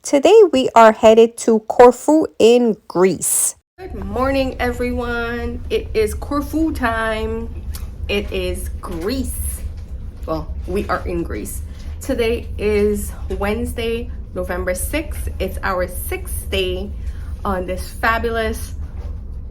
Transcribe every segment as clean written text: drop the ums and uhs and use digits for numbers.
Today we are headed to Corfu in Greece. Good morning, everyone. It is Corfu time. It is Greece. Well, we are in Greece. Today is Wednesday, November 6th. It's our 6th day on this fabulous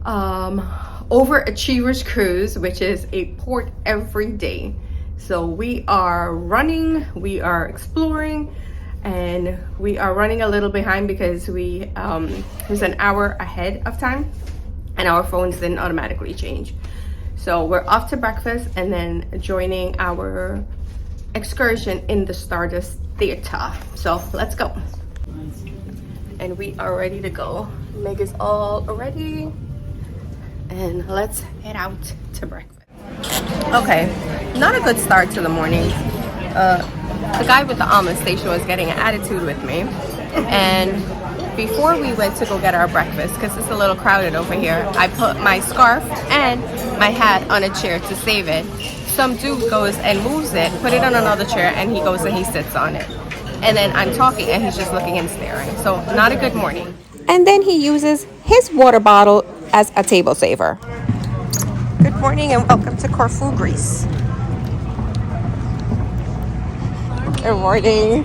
Overachievers cruise, which is a port every day. So we are running, we are exploring, and we are running a little behind because we was an hour ahead of time and our phones didn't automatically change. So we're off to breakfast and then joining our excursion in the Stardust Theater. So let's go. And we are ready to go. Meg is all ready and let's head out to breakfast. Okay, not a good start to the morning. The guy with the almond station was getting an attitude with me, and before we went to go get our breakfast, because it's a little crowded over here, I put my scarf and my hat on a chair to save it. Some dude goes and moves it, put it on another chair, and he goes and he sits on it. And then I'm talking and he's just looking and staring. So not a good morning. And then he uses his water bottle as a table saver. Good morning and welcome to Corfu, Greece. Good morning.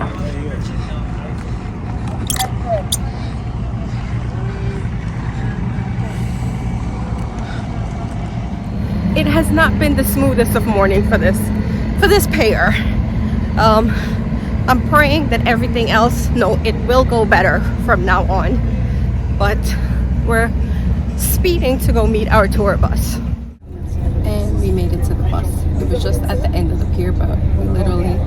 It has not been the smoothest of morning for this pair. I'm praying that everything else, it will go better from now on. But we're speeding to go meet our tour bus. And we made it to the bus. It was just at the end of the pier, but we literally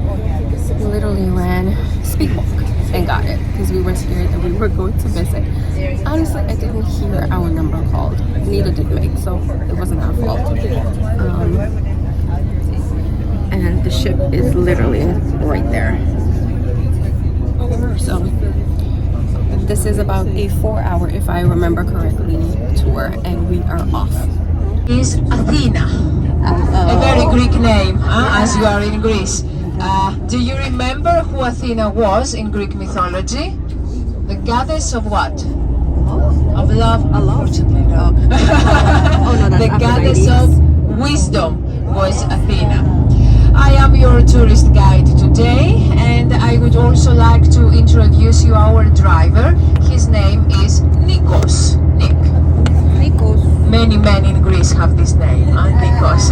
ran speedwalk and got it because we were scared that we were going to miss it. Honestly, I didn't hear our number called. Neither did Meg, so it wasn't our fault. And the ship is literally right there. So this is about a 4-hour, if I remember correctly, tour, and we are off. Is Athena, a very Greek name, as you are in Greece. Do you remember who Athena was in Greek mythology? The goddess of what? Of love? Unfortunately, no. The goddess of wisdom was Athena. I am your tourist guide today, and I would also like to introduce you our driver. His name is Nikos. Nikos. Many men in Greece have this name, Nikos.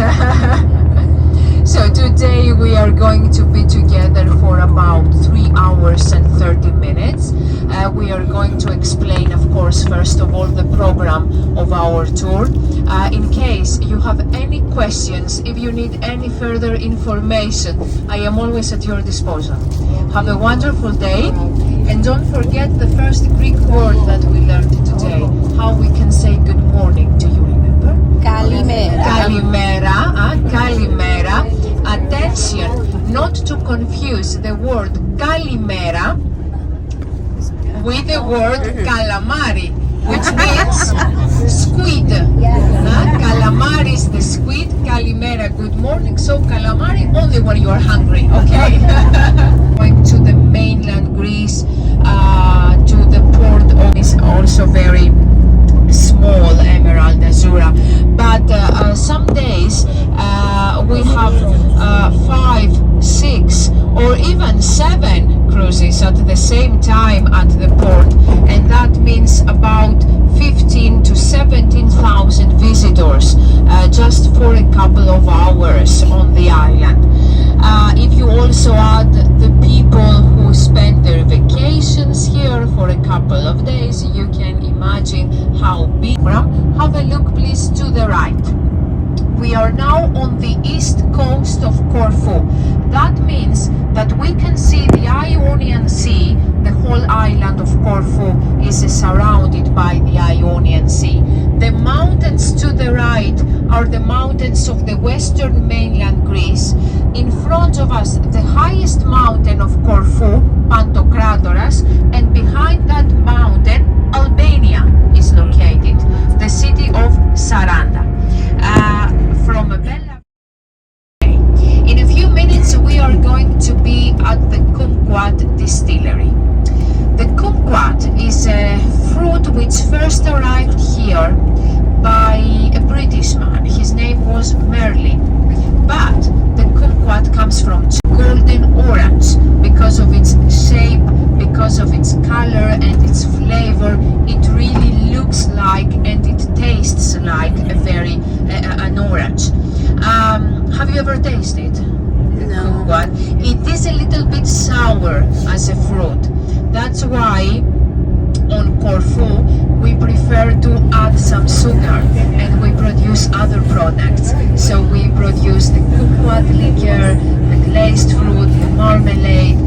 So today we are going to be together for about 3 hours and 30 minutes. We are going to explain, of course, first of all, the program of our tour. In case you have any questions, if you need any further information, I am always at your disposal. Have a wonderful day, and don't forget the first Greek word that we learned today, how we can say good morning. Do you remember? Kalimera. Kalimera, kalimera. Attention, not to confuse the word kalimera with the word calamari, which means squid. Calamari is the squid, kalimera, good morning. So calamari only when you are hungry, okay? Going to the mainland Greece, to the port is also very small, Emerald Azura, but some days we have 5, 6 or even 7 cruises at the same time at the port, and that means about 15 to 17,000 visitors just for a couple of hours on the island. If you also add the people who spend their vacations here for a couple of days, you can imagine how big. Have a look please to the right. We are now on the east coast of Corfu. That means that we can see the Ionian Sea. The whole island of Corfu is surrounded by the Ionian Sea. The mountains to the right are the mountains of the western mainland Greece. In front of us, the highest mountain of Corfu, Pantokratoras, and behind that mountain, Albania is located, the city of Saranda. From Bella. In a few minutes we are going to be at the Kumquat Distillery. The Kumquat little bit sour as a fruit. That's why on Corfu we prefer to add some sugar, and we produce other products. So we produce the Kumquat liquor, the glazed fruit, the marmalade.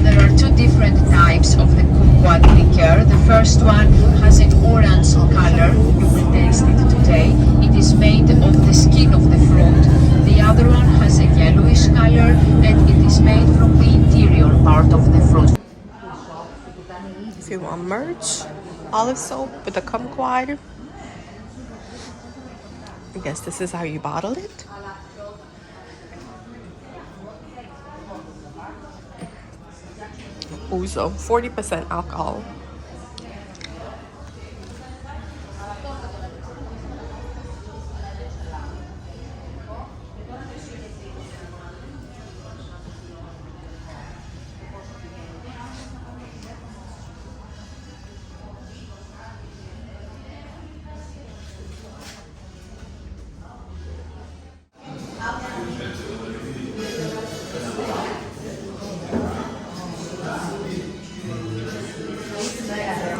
There are two different types of the Kumquat liquor. The first one has an orange color. You will taste it today. It is made of the skin of the fruit. The other one has a yellowish color, and it is made from the interior part of the fruit. If you want merch, olive soap with a kumquat. I guess this is how you bottle it. Ouzo, 40% alcohol.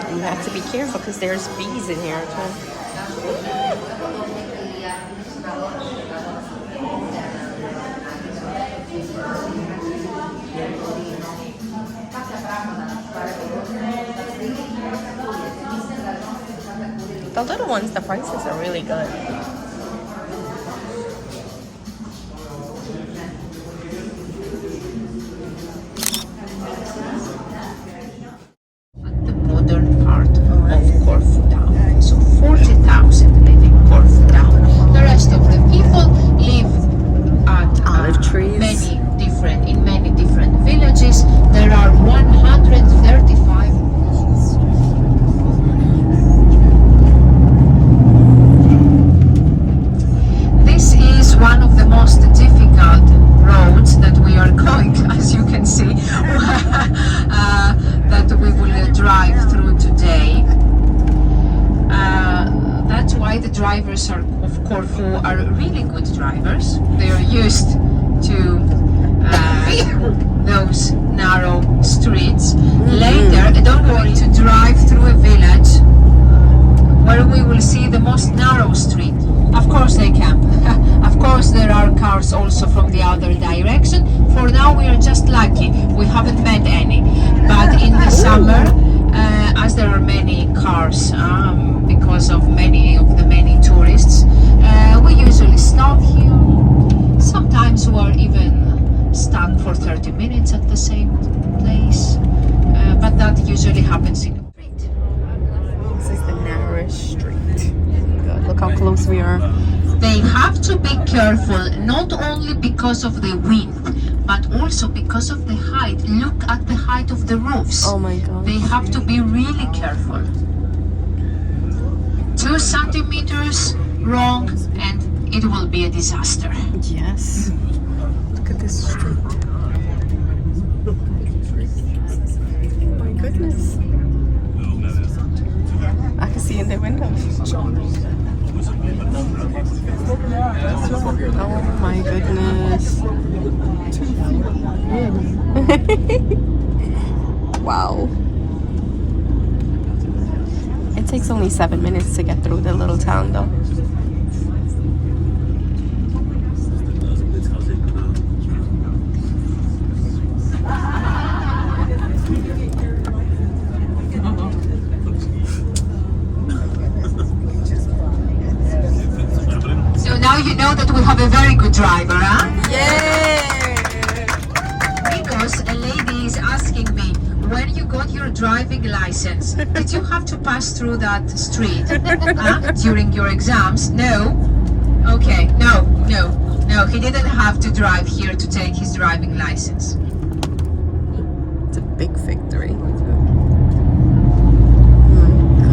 You have to be careful because there's bees in here too. The little ones, the prices are really good. The modern part of Corfu town. So 40,000 live in Corfu town. The rest of the people live at Olive trees. in many different villages. There are 135. This is one of the most difficult roads that we are going, as you can see, that we will drive through today. That's why the drivers of Corfu are really good drivers. They are used to those narrow streets. Later, don't worry, to drive through a village where we will see the most narrow street. Of course they can. Of course there are cars also from the other direction. For now we are just lucky. We haven't met any. But in the summer, as there are many cars because of many tourists, we usually stop here. Sometimes we are even stuck for 30 minutes at the same place. But that usually happens in the street. This is the Narrowest Street. Good. Look how close we are. They have to be careful, not only because of the wind, but also because of the height. Look at the height of the roofs. Oh my god. They have to be really careful. 2 centimeters wrong and it will be a disaster. Yes. Look at this street. Oh my goodness. I can see in the window. Oh my goodness. Wow. It takes only 7 minutes to get through the little town though. So now you know that we have a very good driver, huh? Yay! Because a lady is asking me, when you got your driving license, did you have to pass through that street during your exams? No? Okay, no, he didn't have to drive here to take his driving license. It's a big victory.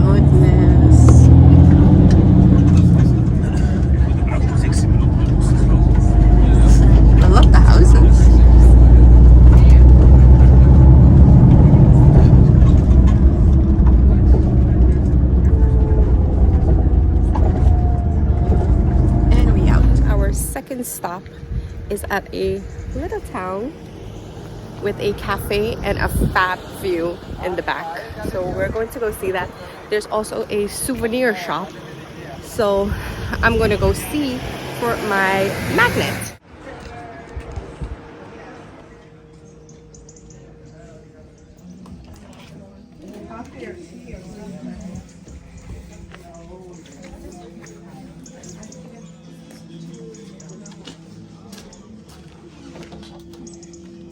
My goodness. I love the houses. Second stop is at a little town with a cafe and a fab view in the back. So we're going to go see that. There's also a souvenir shop. So I'm going to go see for my magnet.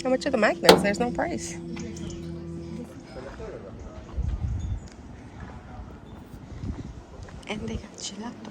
How much are the magnets? There's no price. And they got gelato.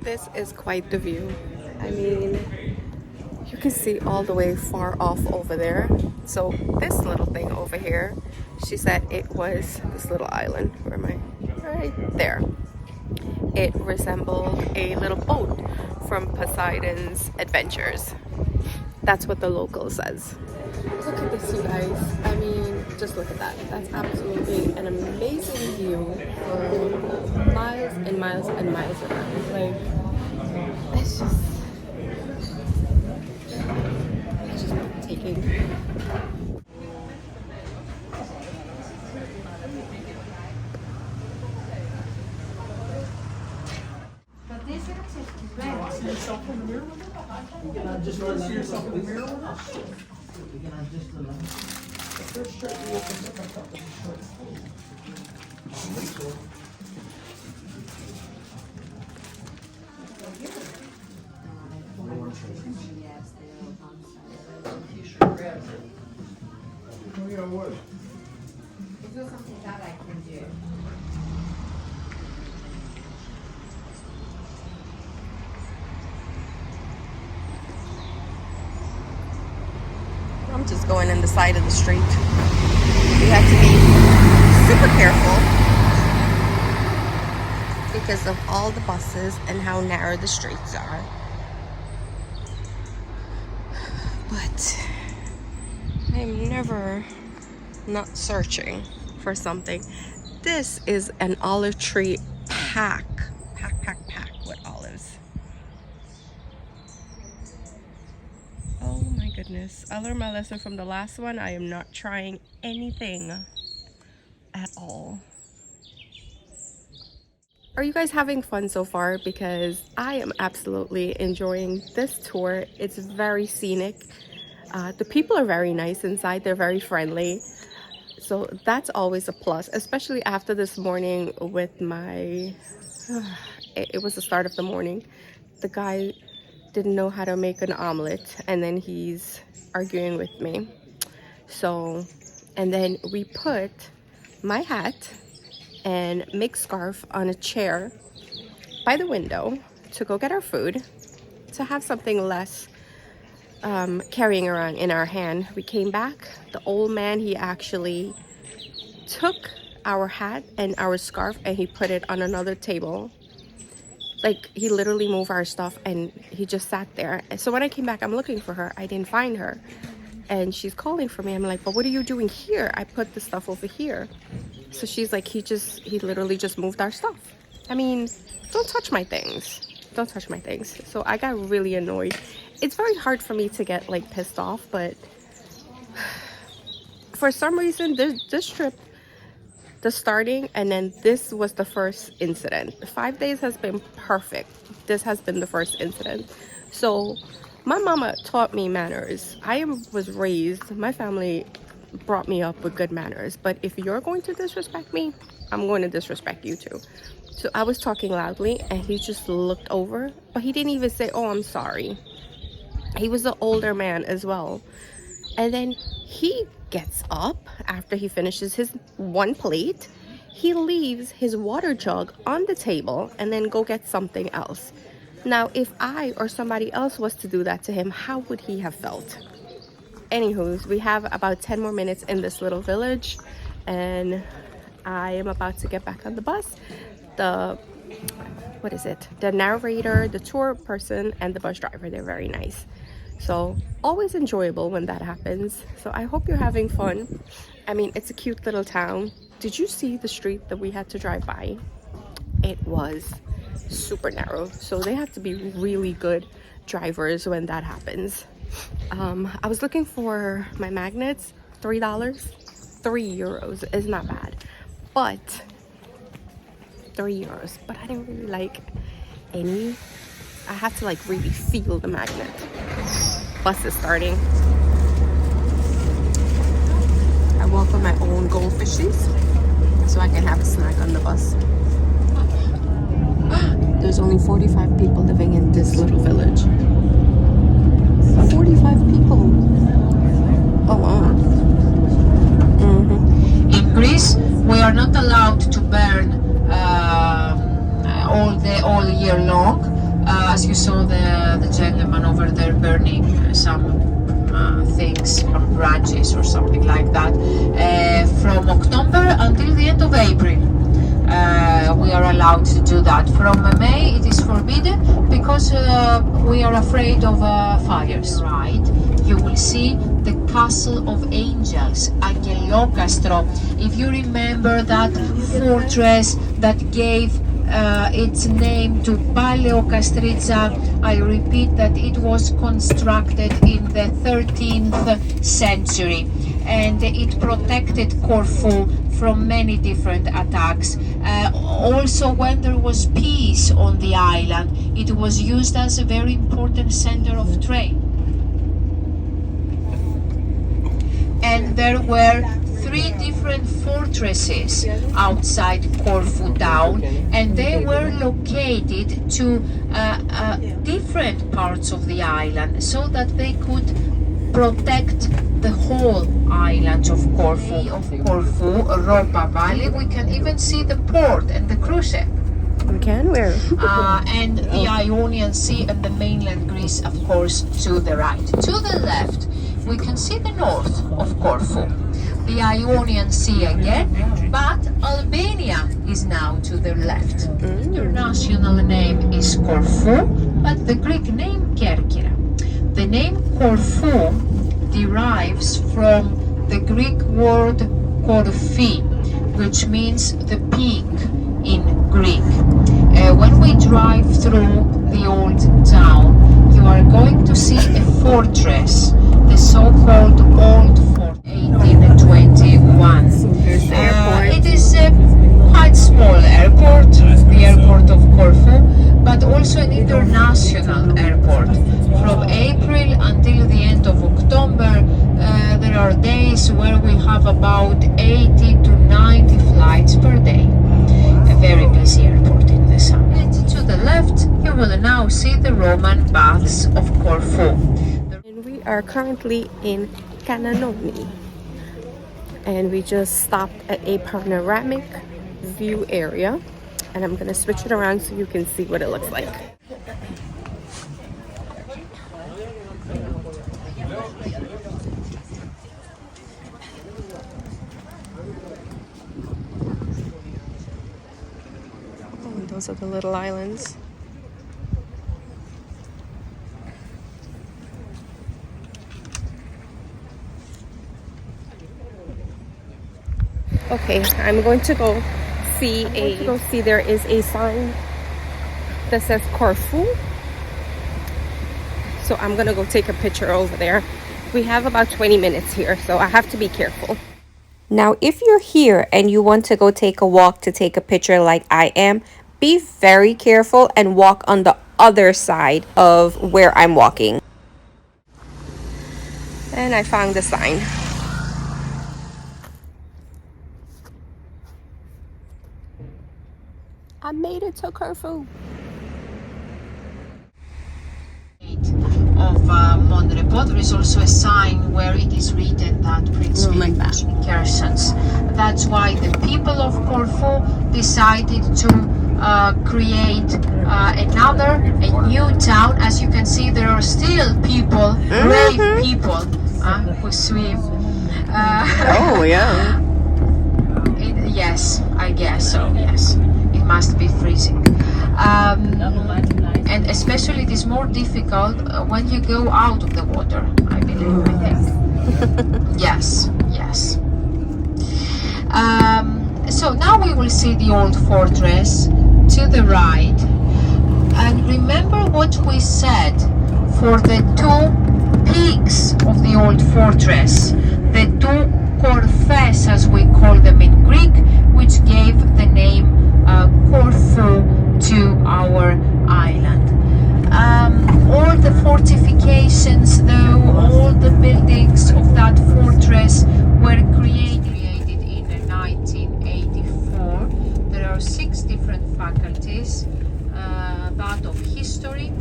This is quite the view. I mean, you can see all the way far off over there. So this little thing over here, she said it was this little island. Where am I? Right there. It resembled a little boat from Poseidon's Adventures. That's what the local says. Look at this, you guys. I mean, just look at that. That's absolutely an amazing view for miles and miles and miles around. Like, it's just taking. I'm just going in the side of the street. We have to be super careful because of all the buses and how narrow the streets are. But I'm never not searching for something. This is an olive tree pack with olives. Oh my goodness. I learned my lesson from the last one. I am not trying anything at all. Are you guys having fun so far? Because I am absolutely enjoying this tour. It's very scenic. The people are very nice inside. They're very friendly. So that's always a plus, especially after this morning with my... it was the start of the morning. The guy didn't know how to make an omelet, and then he's arguing with me. So, and then we put my hat and mixed scarf on a chair by the window to go get our food, to have something less carrying around in our hand. We came back. The old man, he actually took our hat and our scarf and he put it on another table. Like, he literally moved our stuff and he just sat there. And so when I came back, I'm looking for her. I didn't find her. And she's calling for me. I'm like, but what are you doing here? I put the stuff over here. So she's like, he literally just moved our stuff. I mean, don't touch my things. Don't touch my things. So I got really annoyed. It's very hard for me to get like pissed off, but for some reason, this trip, the starting, and then this was the first incident. 5 days has been perfect. This has been the first incident. So my mama taught me manners. I was raised, my family brought me up with good manners. But if you're going to disrespect me, I'm going to disrespect you too. So I was talking loudly and he just looked over, but he didn't even say, oh, I'm sorry. He was an older man as well. And then he gets up after he finishes his one plate. He leaves his water jug on the table and then go get something else. Now, if I or somebody else was to do that to him, how would he have felt? Anywho's, we have about 10 more minutes in this little village and I am about to get back on the bus. The narrator, the tour person, and the bus driver, they're very nice. So always enjoyable when that happens. So I hope you're having fun. I mean, it's a cute little town. Did you see the street that we had to drive by? It was super narrow. So they have to be really good drivers when that happens. I was looking for my magnets, $3, €3 is not bad. But €3, but I didn't really like any. I had to like really feel the magnet. Bus is starting. I welcome my own goldfishes so I can have a snack on the bus. There's only 45 people living in this little village. 45 people. Oh wow. In Greece, we are not allowed to burn all year long. As you saw the gentleman over there burning some things from branches or something like that. From October until the end of April, we are allowed to do that. From May, it is forbidden because we are afraid of fires. Right? You will see the Castle of Angels, Aggelokastro. If you remember that fortress that gave its name to Paleokastritsa, I repeat that it was constructed in the 13th century and it protected Corfu from many different attacks. Also, when there was peace on the island, it was used as a very important center of trade. And there were 3 different fortresses outside Corfu town, and they were located to different parts of the island so that they could protect the whole island of Corfu. Ropa Valley, we can even see the port and the cruise ship. We can? Where? And the Ionian Sea and the mainland Greece, of course, to the right. To the left, we can see the north of Corfu. The Ionian Sea again, but Albania is now to the left. The international name is Corfu, but the Greek name Kerkyra. The name Corfu derives from the Greek word Korfi, which means the peak in Greek. When we drive through the old town, you are going to see a fortress, the so-called Old Fort 1821. It is a quite small airport, the airport of Corfu, but also an international airport. From April until the end of October, there are days where we have about 80 to 90 flights per day. A very busy airport in the summer. And to the left, you will now see the Roman baths of Corfu. And we are currently in Kananoni. And we just stopped at a panoramic view area. And I'm going to switch it around so you can see what it looks like. Oh, those are the little islands. Okay, I'm going to go see there is a sign that says Corfu. So I'm gonna go take a picture over there. We have about 20 minutes here, so I have to be careful. Now, if you're here and you want to go take a walk to take a picture like I am, be very careful and walk on the other side of where I'm walking. And I found the sign. I made it to Corfu. Of Monrepos, there is also a sign where it is written that Prince Philip was incursions. That's why the people of Corfu decided to create a new town. As you can see, there are still people, brave people, who swim. Oh, yeah. Yes, I guess so, yes. It must be freezing. And especially it is more difficult when you go out of the water, I believe, I think. Yes. So now we will see the old fortress to the right. And remember what we said for the two peaks of the old fortress, the two Corfes, as we call them in Greek, which gave the name Corfu to our island. All the fortifications, though, all the buildings of that fortress were created in 1984. There are 6 different faculties, that of history,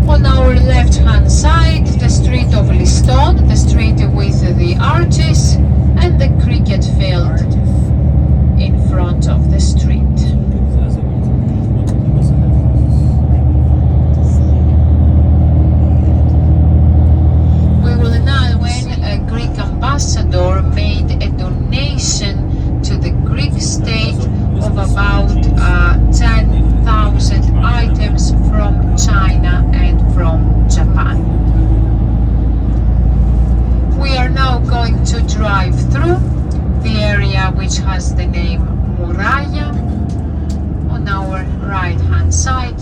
on our left hand side, the street of Liston, the street with the arches, and the cricket field in front of the street. We will now, when a Greek ambassador made a donation to the Greek state of about 10,000 items from China and from Japan. We are now going to drive through the area which has the name Muraya. On our right hand side,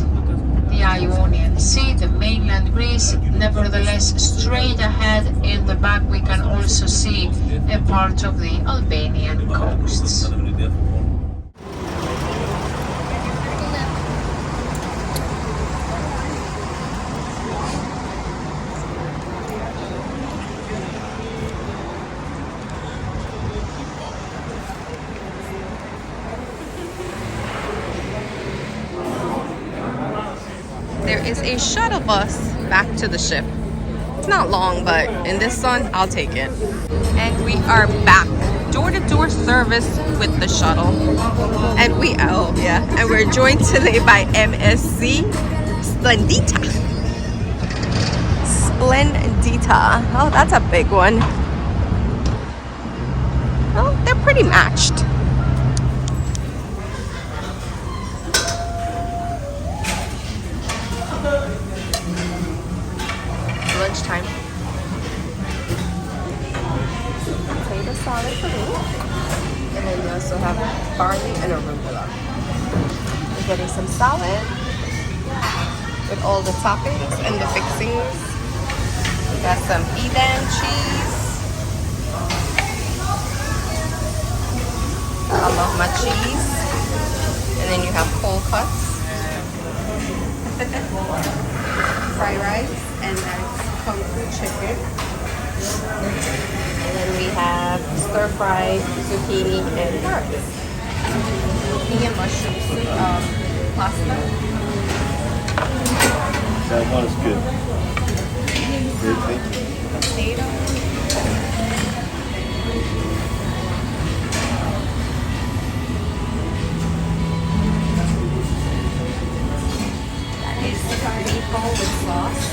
the Ionian Sea, the mainland Greece. Nevertheless, straight ahead in the back we can also see a part of the Albanian coasts. There is a shuttle bus back to the ship. It's not long, but in this sun, I'll take it. And we are back. Door-to-door service with the shuttle. And and we're joined today by MSC Splendita. Splendita. Oh, that's a big one. Oh, they're pretty matched. Lunchtime. Potato salad for me. And then we also have barley and arugula. We're getting some salad with all the toppings and the fixings. We got some Edam cheese. I love my cheese. And then you have cold cuts. Fried rice, and that's Kumquat chicken. And then we have stir-fried zucchini and carrots. Zucchini and mushroom soup, pasta. That was good. Good, thank you. Potato. That is meatball with sauce.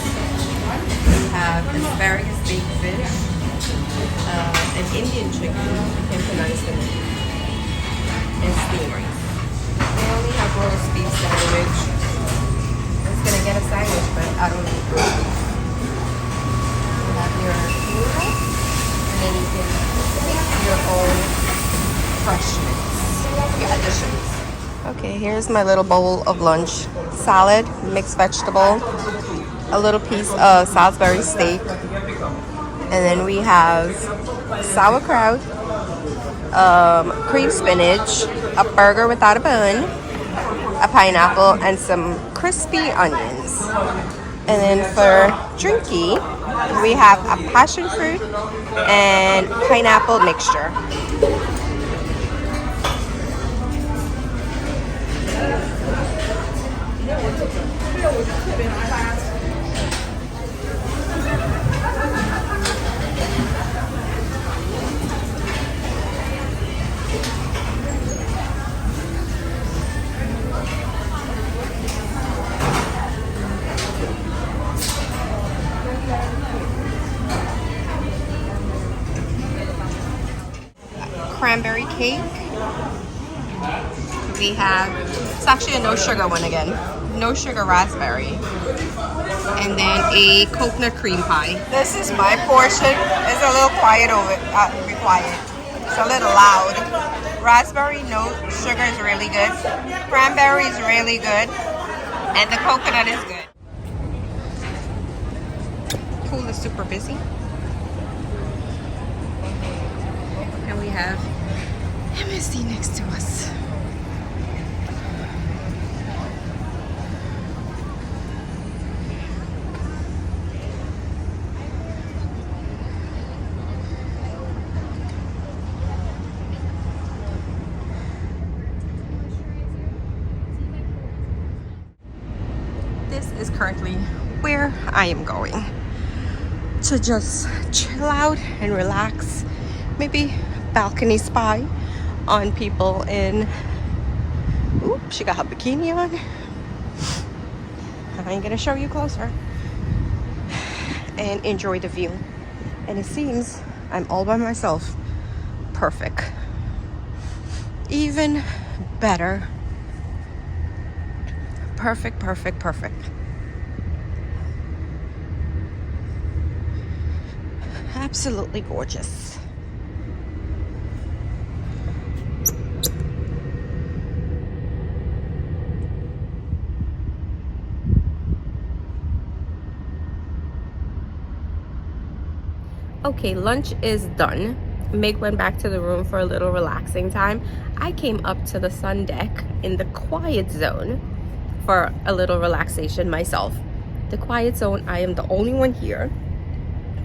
We have asparagus baked fish, an Indian chicken, I can't pronounce the name, and steamed rice. They only have roast beef sandwich. I was gonna get a sandwich, but I don't need roast beef. You have your noodles, and then you can make your own fresh mix, your additions. Okay, here's my little bowl of lunch. Salad, mixed vegetable, a little piece of Salisbury steak, and then we have sauerkraut, cream spinach, a burger without a bun, a pineapple, and some crispy onions. And then for drinky, we have a passion fruit and pineapple mixture. Cranberry cake. We have, it's actually a no sugar one again. No sugar raspberry. And then a coconut cream pie. This is my portion. It's a little quiet be quiet. It's a little loud. Raspberry, no sugar is really good. Cranberry is really good. And the coconut is good. Pool is super busy. And we have MSC next to us. This is currently where I am going to just chill out and relax. Maybe balcony spy on people in, ooh, she got her bikini on. I ain't gonna show you closer. And enjoy the view. And it seems I'm all by myself. Perfect. Even better. Perfect, perfect, perfect. Absolutely gorgeous. Okay, lunch is done. Meg went back to the room for a little relaxing time. I came up to the Sundeck in the quiet zone for a little relaxation myself. The quiet zone, I am the only one here.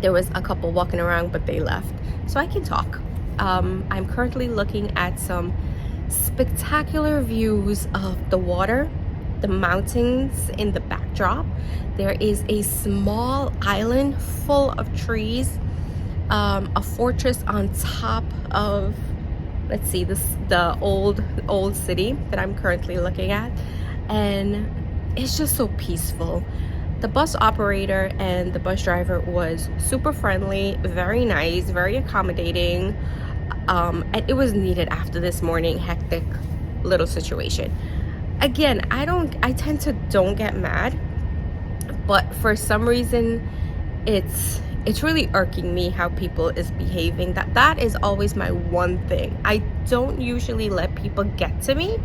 There was a couple walking around, but they left. So I can talk. I'm currently looking at some spectacular views of the water, the mountains in the backdrop. There is a small island full of trees, a fortress on top of, let's see, the old city that I'm currently looking at. And it's just so peaceful. The bus operator and the bus driver was super friendly, very nice, very accommodating, and it was needed after this morning hectic little situation. Again, I tend to don't get mad, but for some reason it's really irking me how people is behaving. That is always my one thing. I don't usually let people get to me.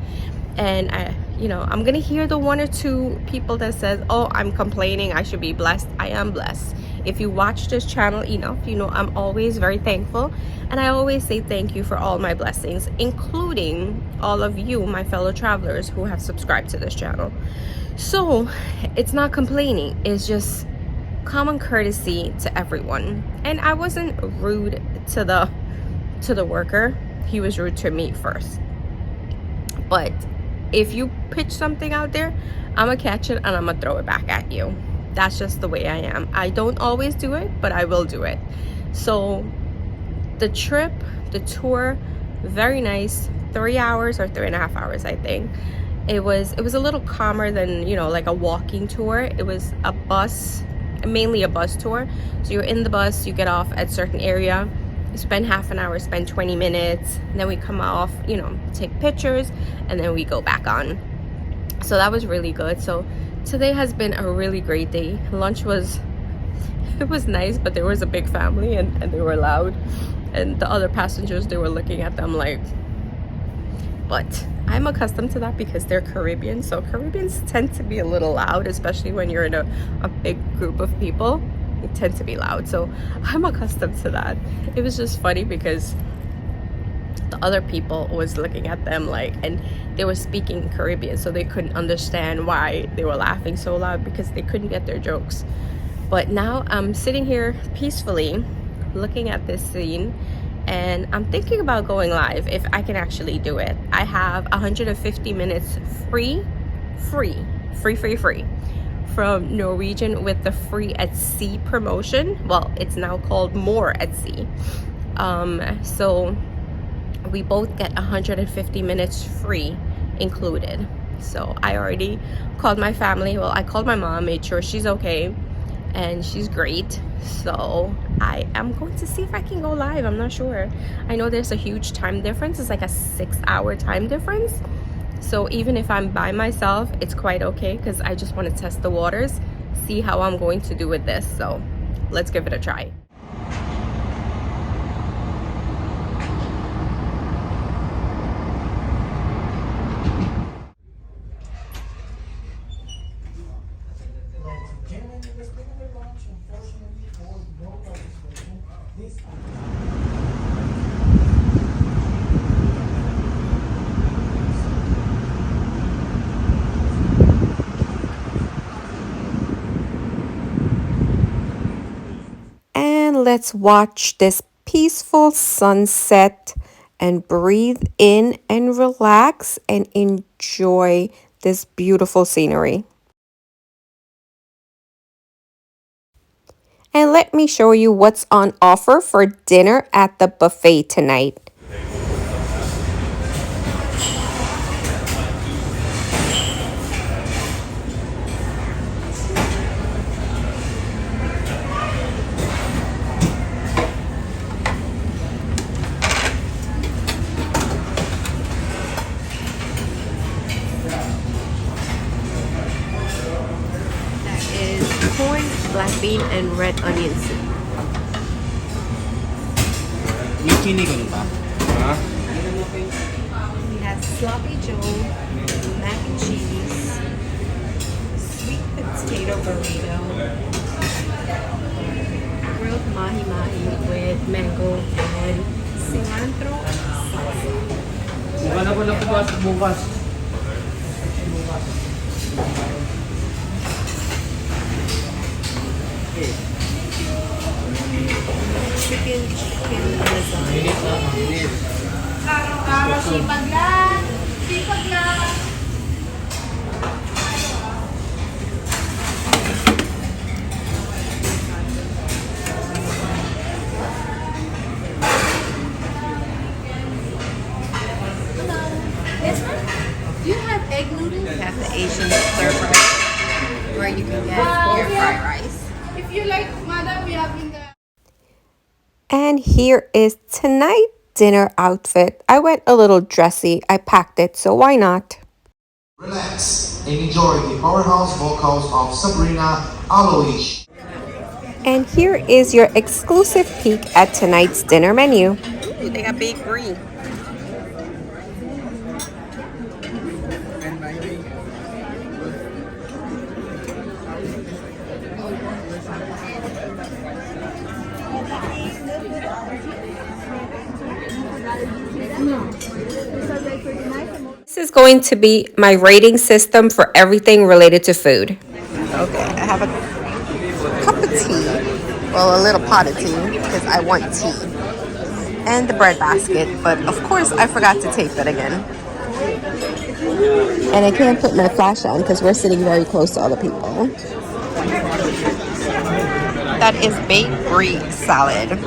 And I'm gonna hear the one or two people that says, oh, I'm complaining, I should be blessed. I am blessed. If you watch this channel enough, I'm always very thankful, and I always say thank you for all my blessings, including all of you, my fellow travelers who have subscribed to this channel. So it's not complaining, it's just common courtesy to everyone. And I wasn't rude to the worker. He was rude to me first. But if you pitch something out there, I'm gonna catch it and I'm gonna throw it back at you. That's just the way I am. I don't always do it, but I will do it. So the tour, very nice. 3 hours or 3.5 hours, I think. It was a little calmer than, like a walking tour. It was a bus, mainly a bus tour. So you're in the bus, you get off at certain area, you spend half an hour, spend 20 minutes, and then we come off, take pictures, and then we go back on. So that was really good. So today has been a really great day. Lunch was nice, but there was a big family and they were loud, and the other passengers, they were looking at them like, but I'm accustomed to that because they're Caribbean. So Caribbeans tend to be a little loud, especially when you're in a big group of people. Tend to be loud, so I'm accustomed to that. It was just funny because the other people was looking at them like, and they were speaking Caribbean, so they couldn't understand why they were laughing so loud because they couldn't get their jokes. But now I'm sitting here peacefully looking at this scene, and I'm thinking about going live if I can actually do it. I have 150 minutes free from Norwegian with the free at sea promotion. Well, it's now called more at sea. So we both get 150 minutes free included. So I already called my family. Well, I called my mom, made sure she's okay, and she's great. So I am going to see if I can go live. I'm not sure. I know there's a huge time difference. It's like a 6-hour time difference. So even if I'm by myself, it's quite okay because I just want to test the waters, see how I'm going to do with this. So let's give it a try. Let's watch this peaceful sunset and breathe in and relax and enjoy this beautiful scenery. And let me show you what's on offer for dinner at the buffet tonight. Corn, black bean, and red onion soup. We have sloppy joe, mac and cheese, sweet potato burrito, grilled mahi mahi with mango and cilantro salsa. Chicken lasagna. Sipag lang! Sipag lang! Yes, ma'am? Do you have egg noodles? We have the Asian stir fry, where you can get your fried rice. If you like, madam, we have in the... And here is tonight's dinner outfit. I went a little dressy. I packed it, so why not? Relax and enjoy the powerhouse vocals of Sabrina Alois. And here is your exclusive peek at tonight's dinner menu. Ooh, they got baked brie. This is going to be my rating system for everything related to food. Okay, I have a cup of tea. Well, a little pot of tea because I want tea. And the bread basket, but of course I forgot to tape it again. And I can't put my flash on because we're sitting very close to other people. That is baked brie salad.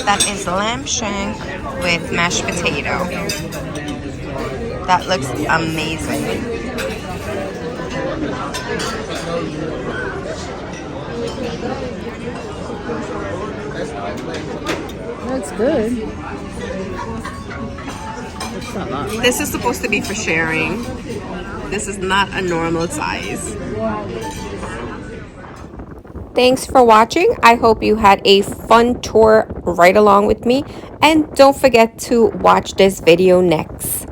That is lamb shank with mashed potato. That looks amazing. That's good. This is supposed to be for sharing. This is not a normal size. Thanks for watching. I hope you had a fun tour right along with me. And don't forget to watch this video next.